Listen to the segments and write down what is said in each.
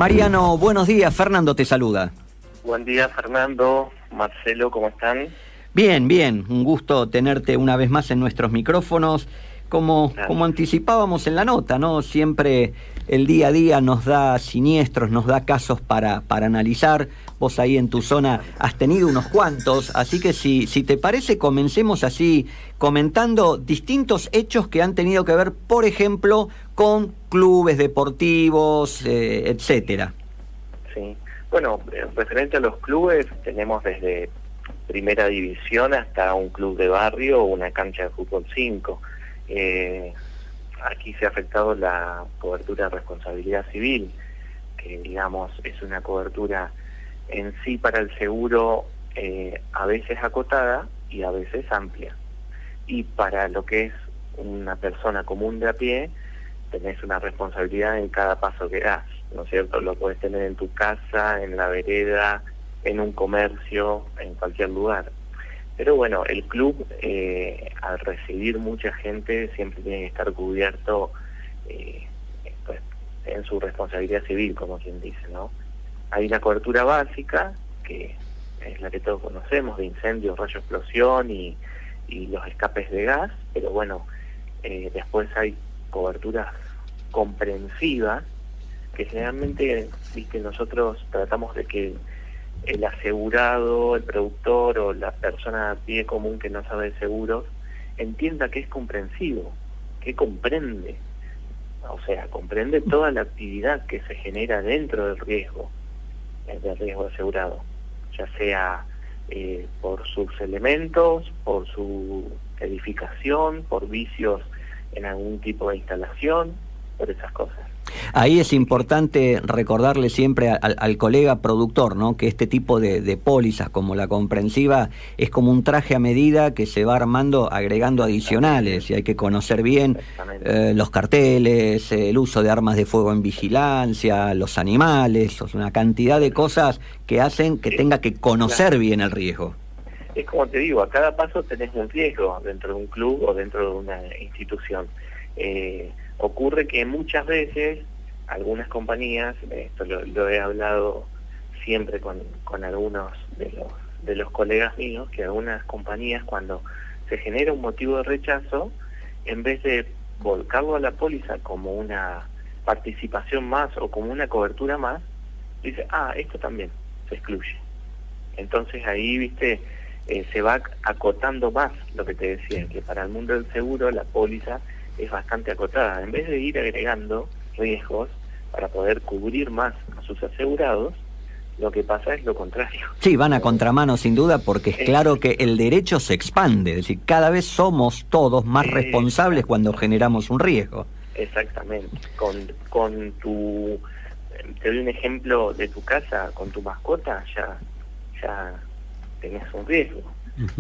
Mariano, buenos días. Fernando te saluda. Buen día, Fernando. Marcelo, ¿cómo están? Bien, bien. Un gusto tenerte una vez más en nuestros micrófonos. Como anticipábamos en la nota, ¿no? Siempre el día a día nos da siniestros, nos da casos para analizar. Vos ahí en tu zona has tenido unos cuantos, así que si te parece, comencemos así comentando distintos hechos que han tenido que ver, por ejemplo, con clubes deportivos, etcétera. Sí. Bueno, referente a los clubes, tenemos desde primera división hasta un club de barrio o una cancha de fútbol 5. Aquí se ha afectado la cobertura de responsabilidad civil, que digamos es una cobertura en sí para el seguro a veces acotada y a veces amplia. Y para lo que es una persona común de a pie, tenés una responsabilidad en cada paso que das, ¿no es cierto? Lo podés tener en tu casa, en la vereda, en un comercio, en cualquier lugar. Pero bueno, el club, al recibir mucha gente, siempre tiene que estar cubierto pues, en su responsabilidad civil, como quien dice, ¿no? Hay una cobertura básica, que es la que todos conocemos, de incendios, rayo explosión y los escapes de gas, pero bueno, después hay coberturas comprensivas, que generalmente, viste, nosotros tratamos de que el asegurado, el productor o la persona a pie común que no sabe de seguros entienda que es comprensivo, que comprende, o sea, comprende toda la actividad que se genera dentro del riesgo asegurado, ya sea por sus elementos, por su edificación, por vicios en algún tipo de instalación, por esas cosas. Ahí es importante recordarle siempre al colega productor, ¿no? Que este tipo de pólizas como la comprensiva es como un traje a medida que se va armando agregando adicionales, y hay que conocer bien los carteles, el uso de armas de fuego en vigilancia, los animales, una cantidad de cosas que hacen que tenga que conocer bien el riesgo. Es como te digo, a cada paso tenés un riesgo dentro de un club o dentro de una institución. Ocurre que muchas veces algunas compañías, esto lo he hablado siempre con algunos de los colegas míos, que algunas compañías, cuando se genera un motivo de rechazo, en vez de volcarlo a la póliza como una participación más o como una cobertura más, dice, esto también se excluye. Entonces ahí, viste, se va acotando más lo que te decía, que para el mundo del seguro la póliza es bastante acotada. En vez de ir agregando riesgos para poder cubrir más a sus asegurados, lo que pasa es lo contrario. Sí, van a contramano sin duda, porque es claro que el derecho se expande, es decir, cada vez somos todos más responsables cuando generamos un riesgo. Exactamente. Con tu, te doy un ejemplo de tu casa, con tu mascota ya tenés un riesgo.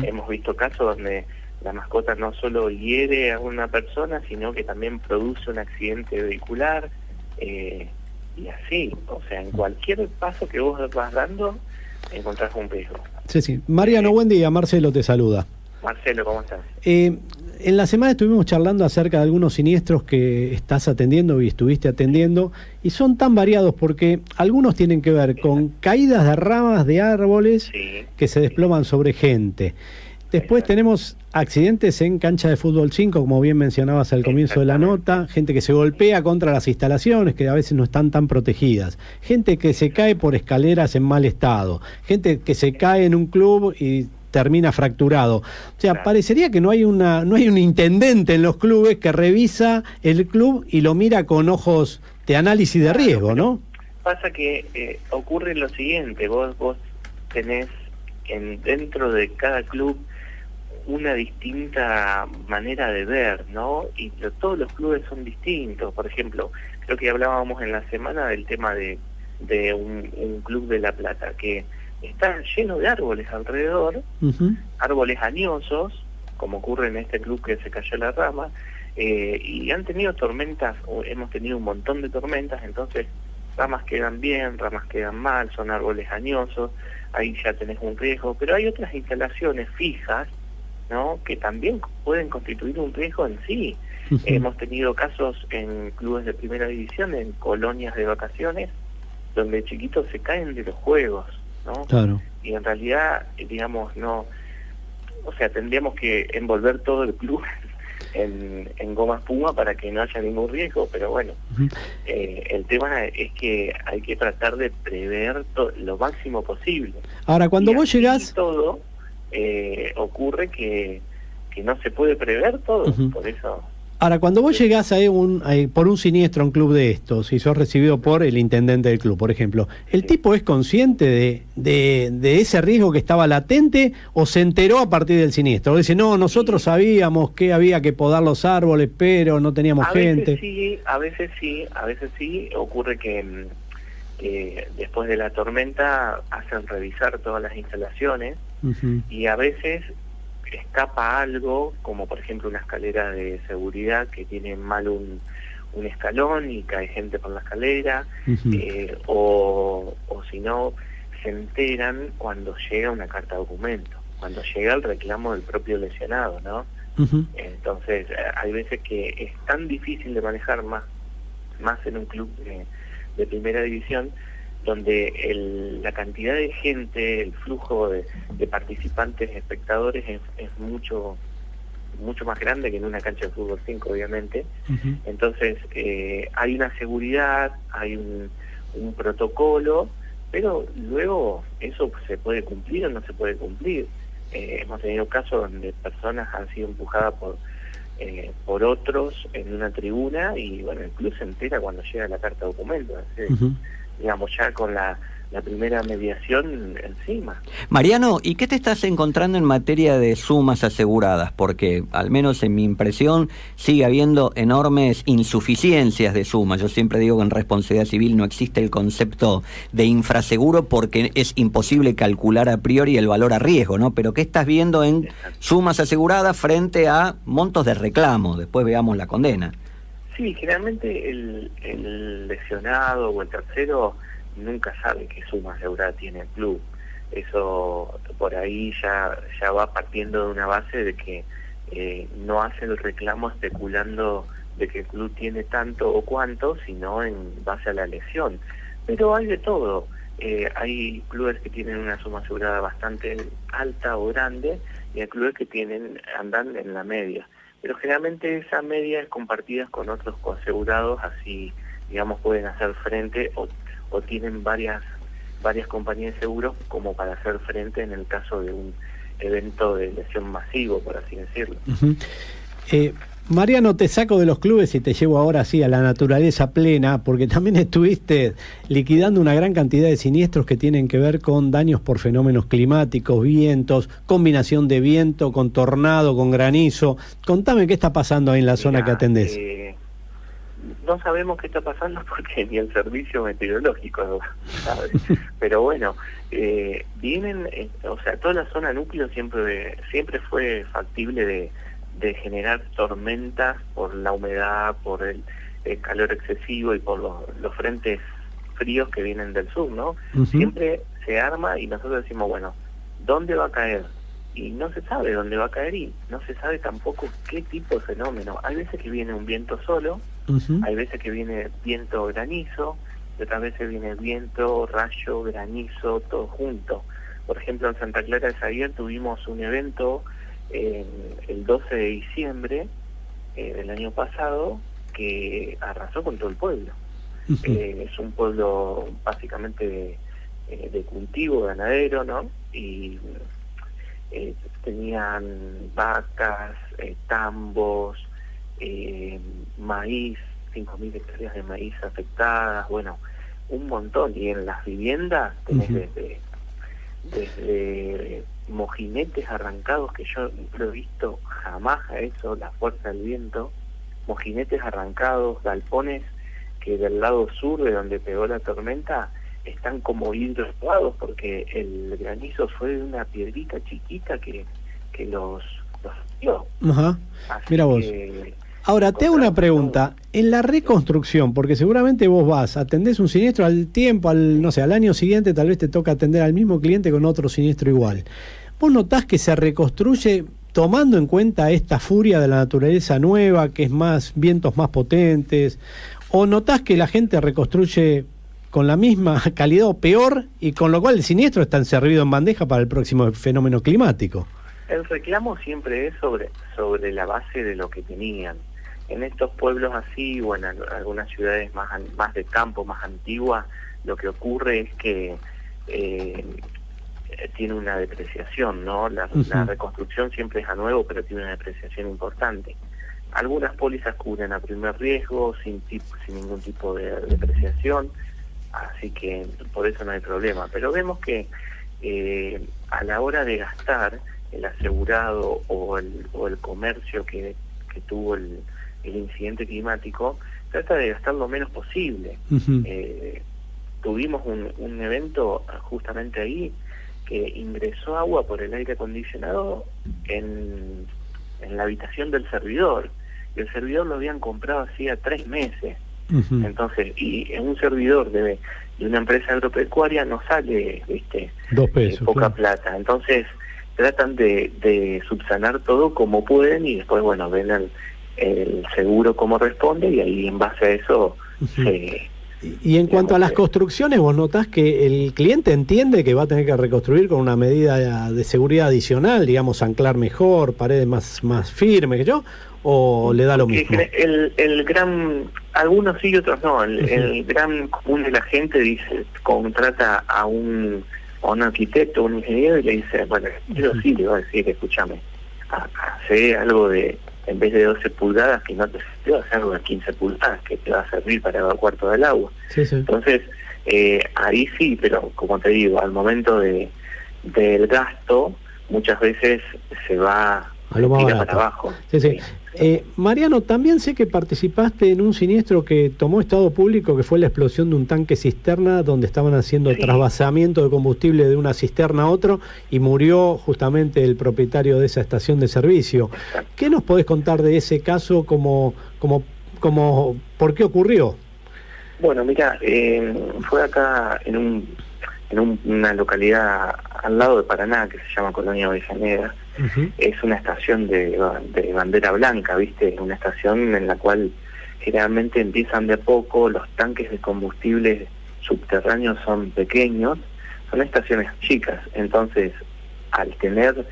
Hemos visto casos donde la mascota no solo hiere a una persona, sino que también produce un accidente vehicular, y así, o sea, en cualquier paso que vos vas dando, encontrás un riesgo. Sí. Mariano, buen día, Marcelo te saluda. Marcelo, ¿cómo estás? En la semana estuvimos charlando acerca de algunos siniestros que estás atendiendo y estuviste atendiendo, y son tan variados porque algunos tienen que ver con caídas de ramas de árboles que se desploman sobre gente. Después tenemos accidentes en cancha de fútbol 5, como bien mencionabas al comienzo de la nota, gente que se golpea contra las instalaciones que a veces no están tan protegidas, gente que se cae por escaleras en mal estado, gente que se cae en un club y termina fracturado. O sea, parecería que no hay un intendente en los clubes que revisa el club y lo mira con ojos de análisis de riesgo, ¿no? Pasa que ocurre lo siguiente, vos tenés dentro de cada club una distinta manera de ver, ¿no? Y todos los clubes son distintos. Por ejemplo, creo que hablábamos en la semana del tema de un club de La Plata, que está lleno de árboles alrededor, árboles añosos, como ocurre en este club que se cayó la rama, y han tenido tormentas, hemos tenido un montón de tormentas, entonces ramas quedan bien, ramas quedan mal, son árboles añosos, ahí ya tenés un riesgo, pero hay otras instalaciones fijas, ¿no?, que también pueden constituir un riesgo en sí. Hemos tenido casos en clubes de primera división, en colonias de vacaciones, donde chiquitos se caen de los juegos, ¿no? Claro. Y en realidad, digamos, no, o sea, tendríamos que envolver todo el club en goma espuma para que no haya ningún riesgo, pero bueno, el tema es que hay que tratar de prever lo máximo posible. Ahora, cuando vos llegás... todo ocurre que no se puede prever todo, por eso... Ahora, cuando vos llegás por un siniestro a un club de estos, y sos recibido por el intendente del club, por ejemplo, ¿el tipo es consciente de ese riesgo que estaba latente o se enteró a partir del siniestro? O dice, no, nosotros sabíamos que había que podar los árboles, pero no teníamos gente. A veces sí, ocurre que después de la tormenta hacen revisar todas las instalaciones y a veces escapa algo, como por ejemplo una escalera de seguridad que tiene mal un escalón y cae gente por la escalera, o si no, se enteran cuando llega una carta documento, cuando llega el reclamo del propio lesionado, ¿no? Entonces, hay veces que es tan difícil de manejar más en un club de primera división, donde la cantidad de gente, el flujo de participantes, espectadores es mucho más grande que en una cancha de fútbol 5, obviamente. Entonces hay una seguridad, hay un protocolo, pero luego eso se puede cumplir o no se puede cumplir. Hemos tenido casos donde personas han sido empujadas por otros en una tribuna y bueno, el club se entera cuando llega la carta de documento. Digamos, ya con la primera mediación encima. Mariano, ¿y qué te estás encontrando en materia de sumas aseguradas? Porque, al menos en mi impresión, sigue habiendo enormes insuficiencias de sumas. Yo siempre digo que en responsabilidad civil no existe el concepto de infraseguro porque es imposible calcular a priori el valor a riesgo, ¿no? Pero ¿qué estás viendo en sumas aseguradas frente a montos de reclamo? Después veamos la condena. Sí, generalmente el lesionado o el tercero nunca sabe qué suma asegurada tiene el club. Eso por ahí ya va partiendo de una base de que no hace el reclamo especulando de que el club tiene tanto o cuánto, sino en base a la lesión. Pero hay de todo. Hay clubes que tienen una suma asegurada bastante alta o grande y hay clubes que andan en la media. Pero generalmente esa media es compartida con otros coasegurados, así, digamos, pueden hacer frente o tienen varias compañías de seguros como para hacer frente en el caso de un evento de lesión masivo, por así decirlo. Mariano, te saco de los clubes y te llevo ahora sí a la naturaleza plena, porque también estuviste liquidando una gran cantidad de siniestros que tienen que ver con daños por fenómenos climáticos, vientos, combinación de viento con tornado, con granizo. Contame qué está pasando ahí en la zona que atendés. No sabemos qué está pasando porque ni el servicio meteorológico sabe. Pero bueno, vienen, o sea, toda la zona núcleo siempre fue factible de generar tormentas por la humedad, por el calor excesivo y por los frentes fríos que vienen del sur, ¿no? Siempre se arma y nosotros decimos, bueno, ¿dónde va a caer? Y no se sabe dónde va a caer y no se sabe tampoco qué tipo de fenómeno. Hay veces que viene un viento solo, hay veces que viene viento granizo, y otras veces viene viento, rayo, granizo, todo junto. Por ejemplo, en Santa Clara de Xavier tuvimos un evento el 12 de diciembre del año pasado que arrasó con todo el pueblo. Es un pueblo básicamente de cultivo ganadero, ¿no? Y tenían vacas, tambos, maíz, 5.000 hectáreas de maíz afectadas, bueno, un montón. Y en las viviendas tenés desde mojinetes arrancados, que yo no he visto jamás a eso, la fuerza del viento, mojinetes arrancados, galpones que del lado sur de donde pegó la tormenta están como hidroestados porque el granizo fue de una piedrita chiquita que los dio. Mira vos. Ahora, te hago una pregunta. En la reconstrucción, porque seguramente vos atendés un siniestro al tiempo, no sé, al año siguiente tal vez te toca atender al mismo cliente con otro siniestro igual. ¿Vos notás que se reconstruye tomando en cuenta esta furia de la naturaleza nueva, que es vientos más potentes? ¿O notás que la gente reconstruye con la misma calidad o peor, y con lo cual el siniestro está servido en bandeja para el próximo fenómeno climático. El reclamo siempre es sobre la base de lo que tenían. En estos pueblos así, o en algunas ciudades más de campo, más antiguas, lo que ocurre es que tiene una depreciación, ¿no? La reconstrucción siempre es a nuevo, pero tiene una depreciación importante. Algunas pólizas cubren a primer riesgo, sin ningún tipo de depreciación, así que por eso no hay problema. Pero vemos que a la hora de gastar, el asegurado o el comercio que tuvo el incidente climático trata de gastar lo menos posible. Tuvimos un evento justamente ahí que ingresó agua por el aire acondicionado en la habitación del servidor, y el servidor lo habían comprado hacía 3 meses. Entonces, y en un servidor de una empresa agropecuaria no sale 2 pesos, poca plata. Entonces tratan de subsanar todo como pueden, y después, bueno, ven el seguro como responde, y ahí en base a eso Y en cuanto a las construcciones, ¿vos notás que el cliente entiende que va a tener que reconstruir con una medida de seguridad adicional, digamos, anclar mejor, paredes más firmes, o le da lo mismo? Algunos sí y otros no. El gran común de la gente contrata a un arquitecto, un ingeniero, y le dice, bueno, yo sí le voy a decir, escúchame, hace algo en vez de 12 pulgadas, que no te va a hacer algo de 15 pulgadas, que te va a servir para evacuar todo el agua. Entonces, ahí sí, pero como te digo, al momento del gasto, muchas veces se va a lo más tira barato. Para abajo. Mariano, también sé que participaste en un siniestro que tomó estado público, que fue la explosión de un tanque cisterna, donde estaban haciendo trasvasamiento de combustible de una cisterna a otro, y murió justamente el propietario de esa estación de servicio. Exacto. ¿Qué nos podés contar de ese caso, por qué ocurrió? Bueno, mira, fue acá en una localidad al lado de Paraná, que se llama Colonia Avellaneda. Es una estación de bandera blanca, ¿viste? Una estación en la cual generalmente empiezan de a poco, los tanques de combustible subterráneos son pequeños, son estaciones chicas. Entonces, al tener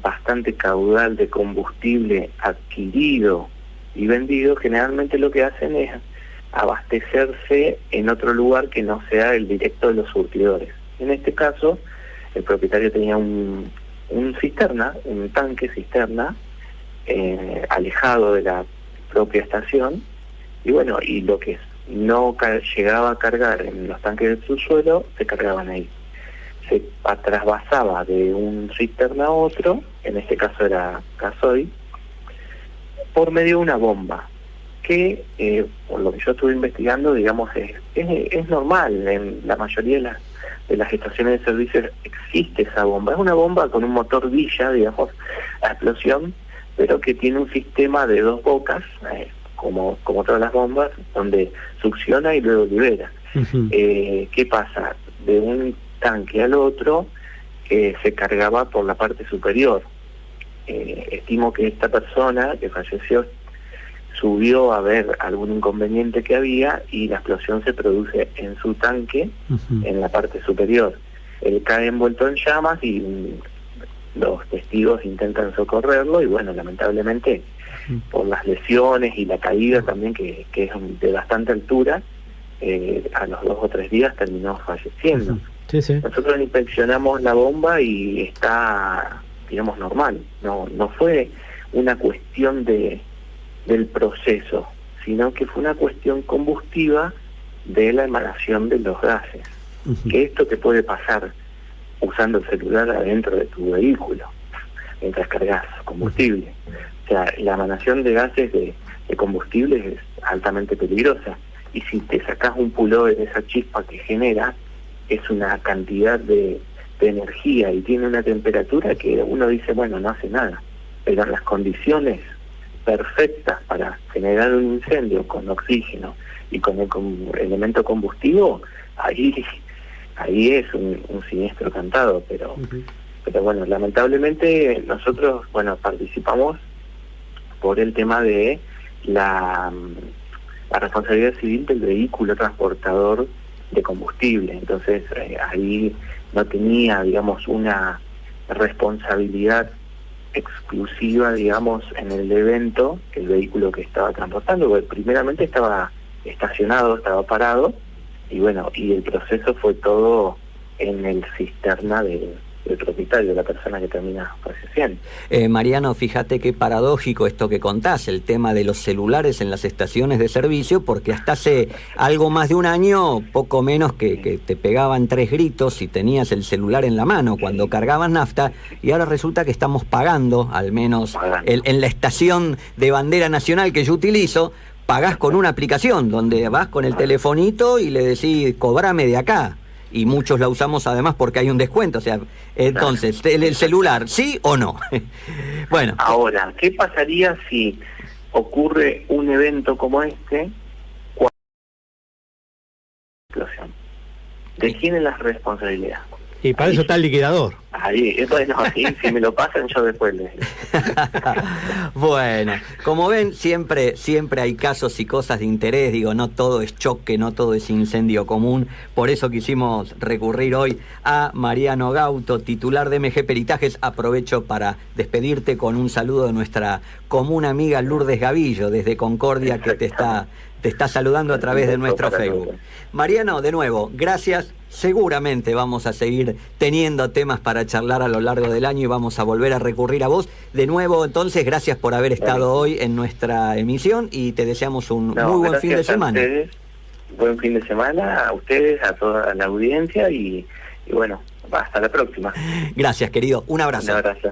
bastante caudal de combustible adquirido y vendido, generalmente lo que hacen es abastecerse en otro lugar que no sea el directo de los surtidores. En este caso, el propietario tenía un tanque cisterna alejado de la propia estación, y bueno, y lo que no llegaba a cargar en los tanques del subsuelo, se cargaban ahí. Se trasvasaba de un cisterna a otro, en este caso era gasoil, por medio de una bomba, que por lo que yo estuve investigando, digamos, es normal. En la mayoría de las estaciones de servicio existe esa bomba. Es una bomba con un motor Villa, digamos, a explosión, pero que tiene un sistema de 2 bocas, como todas las bombas, donde succiona y luego libera. ¿Qué pasa? De un tanque al otro se cargaba por la parte superior. Estimo que esta persona que falleció subió a ver algún inconveniente que había, y la explosión se produce en su tanque, en la parte superior. Él cae envuelto en llamas, y los testigos intentan socorrerlo, y bueno, lamentablemente por las lesiones y la caída también, que es de bastante altura, a los 2 o 3 días terminó falleciendo. Nosotros inspeccionamos la bomba y está, digamos, normal. No fue una cuestión del proceso, sino que fue una cuestión combustiva de la emanación de los gases. Que esto te puede pasar usando el celular adentro de tu vehículo mientras cargas combustible. O sea, la emanación de gases de combustible es altamente peligrosa, y si te sacás un pullover de esa chispa que genera, es una cantidad de energía y tiene una temperatura que uno dice, bueno, no hace nada, pero en las condiciones perfectas para generar un incendio con oxígeno y con el elemento combustivo, ahí es un siniestro cantado. Pero bueno, lamentablemente nosotros, bueno, participamos por el tema de la responsabilidad civil del vehículo transportador de combustible. Entonces ahí no tenía, digamos, una responsabilidad exclusiva, digamos, en el evento, el vehículo que estaba transportando, porque primeramente estaba estacionado, estaba parado, y bueno, y el proceso fue todo en el cisterna del propietario, de la persona que termina falleciendo. Mariano, fíjate qué paradójico esto que contás, el tema de los celulares en las estaciones de servicio, porque hasta hace algo más de un año, poco menos que te pegaban 3 gritos si tenías el celular en la mano cuando cargabas nafta, y ahora resulta que estamos pagando, al menos en la estación de bandera nacional que yo utilizo, pagás con una aplicación donde vas con el telefonito y le decís, cobrame de acá. Y muchos la usamos además porque hay un descuento, o sea, entonces, el celular, ¿sí o no? Bueno. Ahora, ¿qué pasaría si ocurre un evento como este? Explosión. ¿De quién es la responsabilidad? Y para eso está el liquidador. Ahí, bueno, ahí, si me lo pasan yo después les... Bueno, como ven, siempre hay casos y cosas de interés, digo, no todo es choque, no todo es incendio común, por eso quisimos recurrir hoy a Mariano Gauto, titular de MG Peritajes. Aprovecho para despedirte con un saludo de nuestra común amiga Lourdes Gavillo, desde Concordia, que te está saludando a través de nuestro Facebook. Mariano, de nuevo, gracias. Seguramente vamos a seguir teniendo temas para charlar a lo largo del año y vamos a volver a recurrir a vos. De nuevo, entonces, gracias por haber estado hoy en nuestra emisión y te deseamos un muy buen fin de semana. Buen fin de semana a ustedes, a toda la audiencia y bueno, hasta la próxima. Gracias, querido. Un abrazo. Un abrazo.